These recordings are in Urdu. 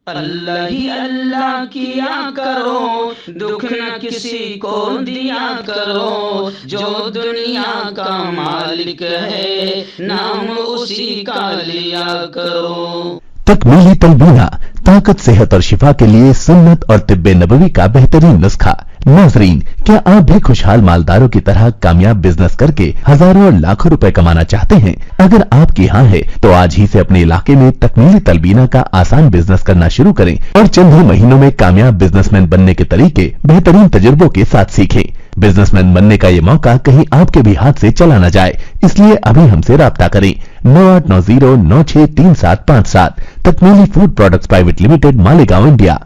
اللہ ہی اللہ کیا کرو، دکھ نہ کسی کو دیا کرو، جو دنیا کا مالک ہے نام اسی کا لیا کرو۔ تکمیلی تلبینہ، طاقت، صحت اور شفا کے لیے سنت اور طب نبوی کا بہترین نسخہ۔ ناظرین، کیا آپ بھی خوشحال مالداروں کی طرح کامیاب بزنس کر کے ہزاروں اور لاکھوں روپے کمانا چاہتے ہیں؟ اگر آپ کی ہاں ہے تو آج ہی سے اپنے علاقے میں تکمیلی تلبینہ کا آسان بزنس کرنا شروع کریں اور چند ہی مہینوں میں کامیاب بزنس مین بننے کے طریقے بہترین تجربوں کے ساتھ سیکھیں۔ بزنس مین بننے کا یہ موقع کہیں آپ کے بھی ہاتھ سے چلا نہ جائے، اس لیے ابھی ہم سے رابطہ کریں۔ 9890963757 تکمیلی food products private limited, Malegaon, India.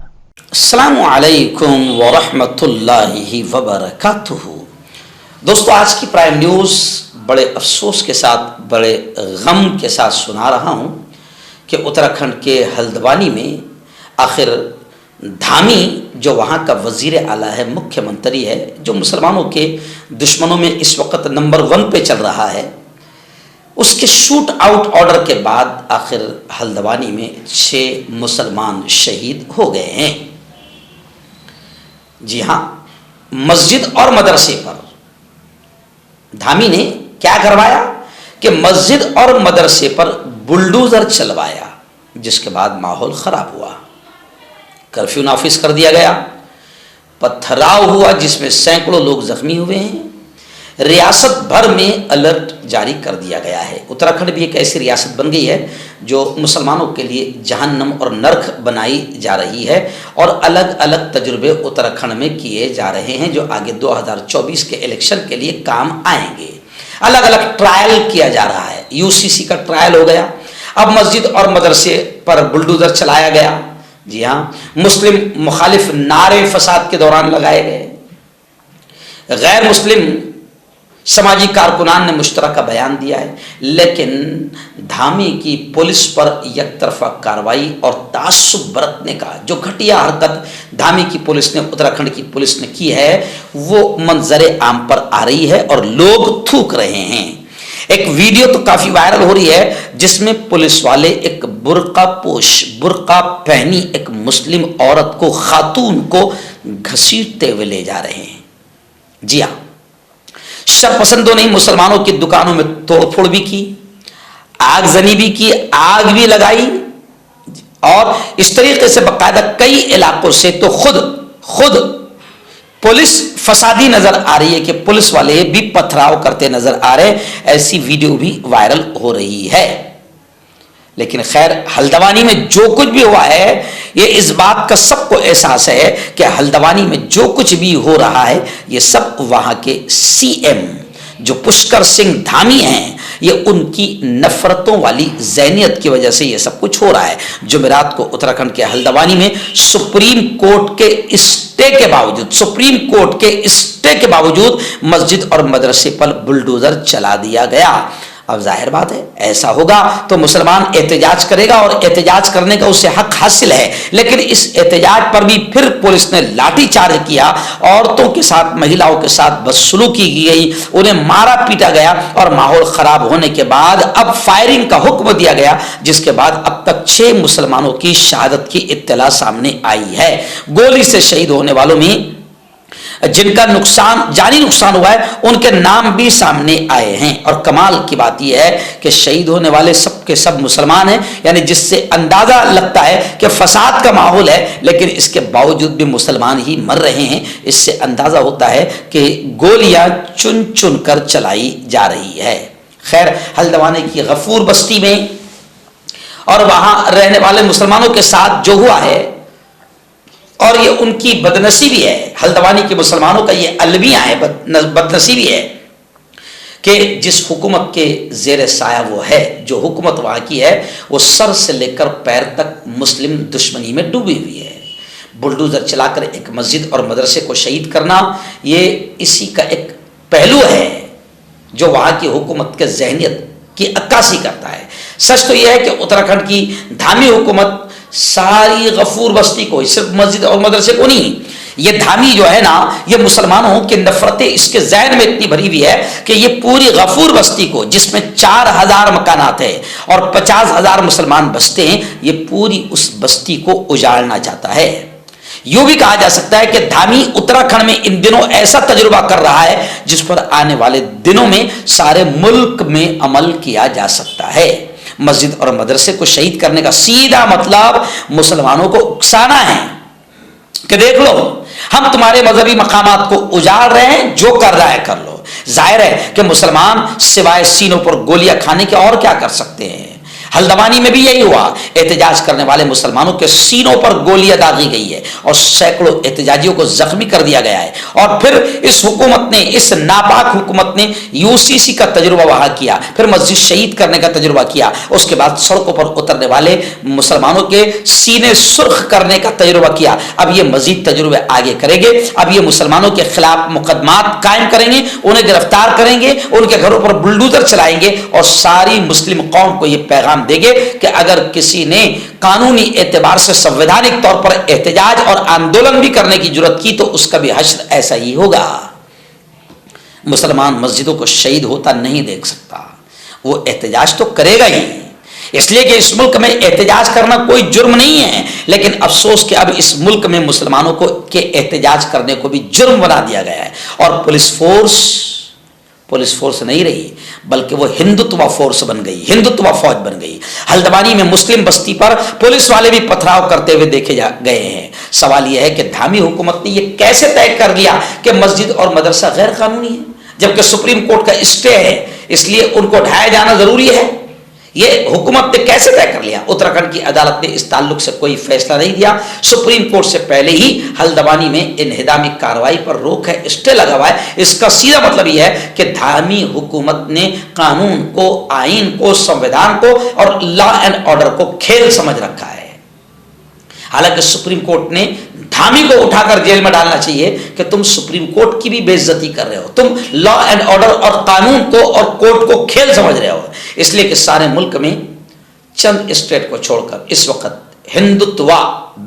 السلام علیکم ورحمۃ اللہ وبرکاتہ۔ دوستو، آج کی پرائم نیوز بڑے افسوس کے ساتھ، بڑے غم کے ساتھ سنا رہا ہوں کہ اتراکھنڈ کے ہلدوانی میں آخر دھامی، جو وہاں کا وزیر اعلیٰ ہے، مکھیہ منتری ہے، جو مسلمانوں کے دشمنوں میں اس وقت نمبر 1 پہ چل رہا ہے، اس کے شوٹ آؤٹ آرڈر کے بعد آخر ہلدوانی میں 6 مسلمان شہید ہو گئے ہیں۔ جی ہاں، مسجد اور مدرسے پر دھامی نے کیا کروایا کہ مسجد اور مدرسے پر بلڈوزر چلوایا، جس کے بعد ماحول خراب ہوا، کرفیو نافذ کر دیا گیا، پتھراؤ ہوا جس میں سینکڑوں لوگ زخمی ہوئے ہیں، ریاست بھر میں الرٹ جاری کر دیا گیا ہے۔ اتراکھنڈ بھی ایک ایسی ریاست بن گئی ہے جو مسلمانوں کے لیے جہنم اور نرک بنائی جا رہی ہے، اور الگ الگ تجربے اتراکھنڈ میں کیے جا رہے ہیں جو آگے 2024 کے الیکشن کے لیے کام آئیں گے۔ الگ الگ ٹرائل کیا جا رہا ہے، UCC کا ٹرائل ہو گیا، اب مسجد اور مدرسے پر بلڈوزر چلایا گیا۔ جی ہاں، مسلم مخالف نعرے فساد کے دوران لگائے گئے، غیر مسلم سماجی کارکنان نے مشترکہ بیان دیا ہے، لیکن دھامی کی پولیس پر یک طرفہ کارروائی اور تعصب برتنے کا جو گھٹیا حرکت دھامی کی پولیس نے، اتراکھنڈ کی پولیس نے کی ہے، وہ منظر عام پر آ رہی ہے اور لوگ تھوک رہے ہیں۔ ایک ویڈیو تو کافی وائرل ہو رہی ہے جس میں پولیس والے ایک برقع پہنی ایک مسلم عورت کو، خاتون کو گھسیٹتے ہوئے لے جا رہے ہیں۔ جی ہاں، شر پسندوں نے مسلمانوں کی دکانوں میں توڑ پھوڑ بھی کی، آگ زنی بھی کی، آگ بھی لگائی، اور اس طریقے سے باقاعدہ کئی علاقوں سے تو خود پولیس فسادی نظر آ رہی ہے کہ پولیس والے بھی پتھراؤ کرتے نظر آ رہے، ایسی ویڈیو بھی وائرل ہو رہی ہے۔ لیکن خیر، ہلدوانی میں جو کچھ بھی ہوا ہے، یہ اس بات کا سب کو احساس ہے کہ ہلدوانی میں جو کچھ بھی ہو رہا ہے یہ سب وہاں کے CM جو پشکر سنگھ دھامی ہیں، یہ ان کی نفرتوں والی ذہنیت کی وجہ سے یہ سب کچھ ہو رہا ہے۔ جمعرات کو اتراکھنڈ کے ہلدوانی میں سپریم کورٹ کے اسٹے کے باوجود مسجد اور مدرسے پر بلڈوزر چلا دیا گیا۔ اب ظاہر بات ہے، ایسا ہوگا تو مسلمان احتجاج کرے گا، اور احتجاج کرنے کا اسے حق حاصل ہے، لیکن اس احتجاج پر بھی پھر پولیس نے لاٹھی چارج کیا، عورتوں کے ساتھ، مہیلاؤں کے ساتھ بدسلوکی کی گئی، انہیں مارا پیٹا گیا، اور ماحول خراب ہونے کے بعد اب فائرنگ کا حکم دیا گیا، جس کے بعد اب تک 6 مسلمانوں کی شہادت کی اطلاع سامنے آئی ہے۔ گولی سے شہید ہونے والوں میں جن کا جانی نقصان ہوا ہے ان کے نام بھی سامنے آئے ہیں، اور کمال کی بات یہ ہے کہ شہید ہونے والے سب کے سب مسلمان ہیں، یعنی جس سے اندازہ لگتا ہے کہ فساد کا ماحول ہے لیکن اس کے باوجود بھی مسلمان ہی مر رہے ہیں۔ اس سے اندازہ ہوتا ہے کہ گولیاں چن چن کر چلائی جا رہی ہے۔ خیر، ہلدوانی کی غفور بستی میں اور وہاں رہنے والے مسلمانوں کے ساتھ جو ہوا ہے، اور یہ ان کی بدنصیبی ہے، ہلدوانی کے مسلمانوں کا یہ المیہ ہے، بدنصیبی ہے کہ جس حکومت کے زیر سایہ وہ ہے، جو حکومت وہاں کی ہے، وہ سر سے لے کر پیر تک مسلم دشمنی میں ڈوبی ہوئی ہے۔ بلڈوزر چلا کر ایک مسجد اور مدرسے کو شہید کرنا، یہ اسی کا ایک پہلو ہے جو وہاں کی حکومت کے ذہنیت کی عکاسی کرتا ہے۔ سچ تو یہ ہے کہ اتراکھنڈ کی دھامی حکومت ساری غفور بستی کو، صرف مسجد اور مدرسے کو نہیں، یہ دھامی جو ہے نا، یہ مسلمانوں کی نفرتیں اس کے ذہن میں اتنی بھری ہوئی ہے کہ یہ پوری غفور بستی کو، جس میں 4000 مکانات ہیں اور 50,000 مسلمان بستے ہیں، یہ پوری اس بستی کو اجاڑنا چاہتا ہے۔ یوں بھی کہا جا سکتا ہے کہ دھامی اتراکھنڈ میں ان دنوں ایسا تجربہ کر رہا ہے جس پر آنے والے دنوں میں سارے ملک میں عمل کیا جا سکتا ہے۔ مسجد اور مدرسے کو شہید کرنے کا سیدھا مطلب مسلمانوں کو اکسانا ہے کہ دیکھ لو، ہم تمہارے مذہبی مقامات کو اجاڑ رہے ہیں، جو کر رہا ہے کر لو۔ ظاہر ہے کہ مسلمان سوائے سینوں پر گولیاں کھانے کے اور کیا کر سکتے ہیں؟ ہلدوانی میں بھی یہی ہوا، احتجاج کرنے والے مسلمانوں کے سینوں پر گولیاں داغی گئی ہے اور سینکڑوں احتجاجیوں کو زخمی کر دیا گیا ہے۔ اور پھر اس حکومت نے، اس ناپاک حکومت نے UCC کا تجربہ وہاں کیا، پھر مسجد شہید کرنے کا تجربہ کیا، اس کے بعد سڑکوں پر اترنے والے مسلمانوں کے سینے سرخ کرنے کا تجربہ کیا۔ اب یہ مزید تجربے آگے کریں گے، اب یہ مسلمانوں کے خلاف مقدمات قائم کریں گے، انہیں گرفتار کریں گے، ان کے گھروں پر بلڈوزر چلائیں گے اور ساری مسلم قوم کو یہ پیغام دیں گے کہ اگر کسی نے قانونی اعتبار سے سنویدھانک طور پر احتجاج اور آندولن بھی کرنے کی جرات کی تو اس کا بھی حشر ایسا ہی ہوگا۔ مسلمان مسجدوں کو شہید ہوتا نہیں دیکھ سکتا، وہ احتجاج تو کرے گا ہی، اس لیے کہ اس ملک میں احتجاج کرنا کوئی جرم نہیں ہے، لیکن افسوس کہ اب اس ملک میں مسلمانوں کو کے احتجاج کرنے کو بھی جرم بنا دیا گیا ہے اور پولیس فورس نہیں رہی بلکہ وہ ہندوتوا فورس بن گئی، ہندوتوا فوج بن گئی۔ ہلدوانی میں مسلم بستی پر پولیس والے بھی پتھراؤ کرتے ہوئے دیکھے گئے ہیں۔ سوال یہ ہے کہ دھامی حکومت نے یہ کیسے طے کر لیا کہ مسجد اور مدرسہ غیر قانونی ہے، جبکہ سپریم کورٹ کا اسٹے ہے، اس لیے ان کو ڈھایا جانا ضروری ہے؟ یہ حکومت نے کیسے طے کر لیا؟ اتراکھنڈ کی عدالت نے اس تعلق سے کوئی فیصلہ نہیں دیا۔ سپریم کورٹ سے پہلے ہی ہلدوانی میں انہدامی کارروائی پر روک ہے، اسٹے لگا ہوا ہے۔ اس کا سیدھا مطلب یہ ہے کہ دھامی حکومت نے قانون کو، آئین کو، سنویدھان کو اور لا اینڈ آرڈر کو کھیل سمجھ رکھا ہے۔ حالانکہ سپریم کورٹ نے دھامی کو اٹھا کر جیل میں ڈالنا چاہیے کہ تم سپریم کورٹ کی بھی بے عزتی کر رہے ہو، تم لا اینڈ آرڈر اور قانون کو اور کورٹ کو کھیل سمجھ رہے ہو۔ اس لیے کہ سارے ملک میں چند اسٹیٹ کو چھوڑ کر اس وقت ہندوتوا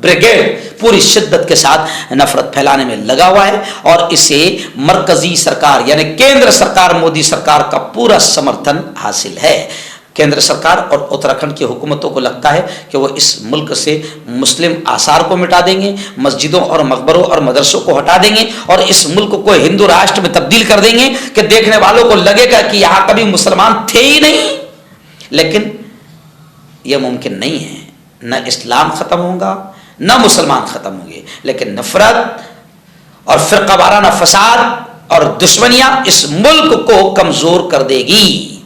بریگیڈ پوری شدت کے ساتھ نفرت پھیلانے میں لگا ہوا ہے اور اسے مرکزی سرکار یعنی کیندر سرکار، مودی سرکار کا پورا سمرتھن حاصل ہے۔ کیندر سرکار اور اتراکھنڈ کی حکومتوں کو لگتا ہے کہ وہ اس ملک سے مسلم آثار کو مٹا دیں گے، مسجدوں اور مقبروں اور مدرسوں کو ہٹا دیں گے اور اس ملک کو ہندو راشٹر میں تبدیل کر دیں گے کہ دیکھنے والوں کو لگے گا کہ یہاں کبھی مسلمان تھے ہی نہیں۔ لیکن یہ ممکن نہیں ہے، نہ اسلام ختم ہوگا نہ مسلمان ختم ہوں گے، لیکن نفرت اور فرقہ وارانہ فساد اور دشمنیاں اس ملک کو کمزور کر دے گی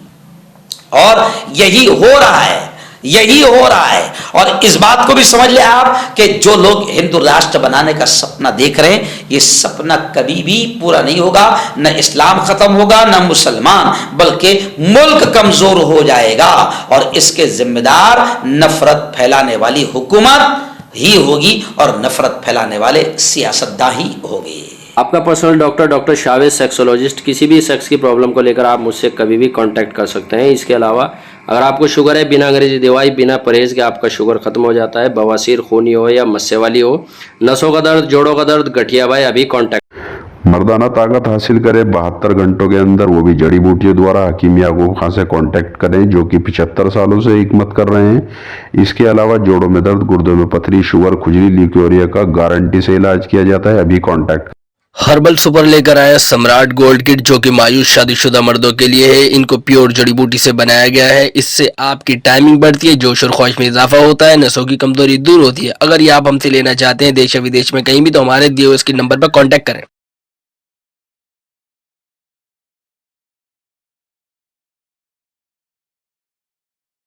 اور یہی ہو رہا ہے، یہی ہو رہا ہے۔ اور اس بات کو بھی سمجھ لیں آپ کہ جو لوگ ہندو راشٹر بنانے کا سپنا دیکھ رہے ہیں، یہ سپنا کبھی بھی پورا نہیں ہوگا، نہ اسلام ختم ہوگا نہ مسلمان، بلکہ ملک کمزور ہو جائے گا اور اس کے ذمہ دار نفرت پھیلانے والی حکومت ہی ہوگی اور نفرت پھیلانے والے سیاستداں ہی ہوگی۔ آپ کا پرسنل ڈاکٹر شاویز سیکسولوجسٹ، کسی بھی سیکس کی پرابلم کو لے کر آپ مجھ سے کبھی بھی کانٹیکٹ کر سکتے ہیں۔ اس کے علاوہ اگر آپ کو شوگر ہے، بنا انگریزی دوائی، بنا پرہیز کے آپ کا شوگر ختم ہو جاتا ہے، بواسیر خونی ہو یا مسے والی ہو، نسوں کا درد، جوڑوں کا درد، گٹھیا بھائی، ابھی کانٹیکٹ۔ مردانہ طاقت حاصل کرے 72 گھنٹوں کے اندر، وہ بھی جڑی بوٹیوں دوارا، حکیم یعقوب خان سے کانٹیکٹ کریں جو کہ 75 سالوں سے حکمت کر رہے ہیں۔ اس کے علاوہ جوڑوں میں درد، گردوں میں پتھری، شوگر، کھجلی، لیکوریا کا گارنٹی سے علاج کیا جاتا ہے، ابھی کانٹیکٹ۔ ہربل سپر لے کر آیا سمراٹ گولڈ کٹ، جو کہ مایوس شادی شدہ مردوں کے لیے ہے۔ ان کو پیور جڑی بوٹی سے بنایا گیا ہے، اس سے آپ کی ٹائمنگ بڑھتی ہے، جوش اور خواہش میں اضافہ ہوتا ہے، نسوں کی کمزوری دور ہوتی ہے۔ اگر یہ آپ ہم سے لینا چاہتے ہیں دیش و ودیش میں کہیں بھی، تو ہمارے دیے ہوئے اس کے نمبر پر کانٹیکٹ کریں۔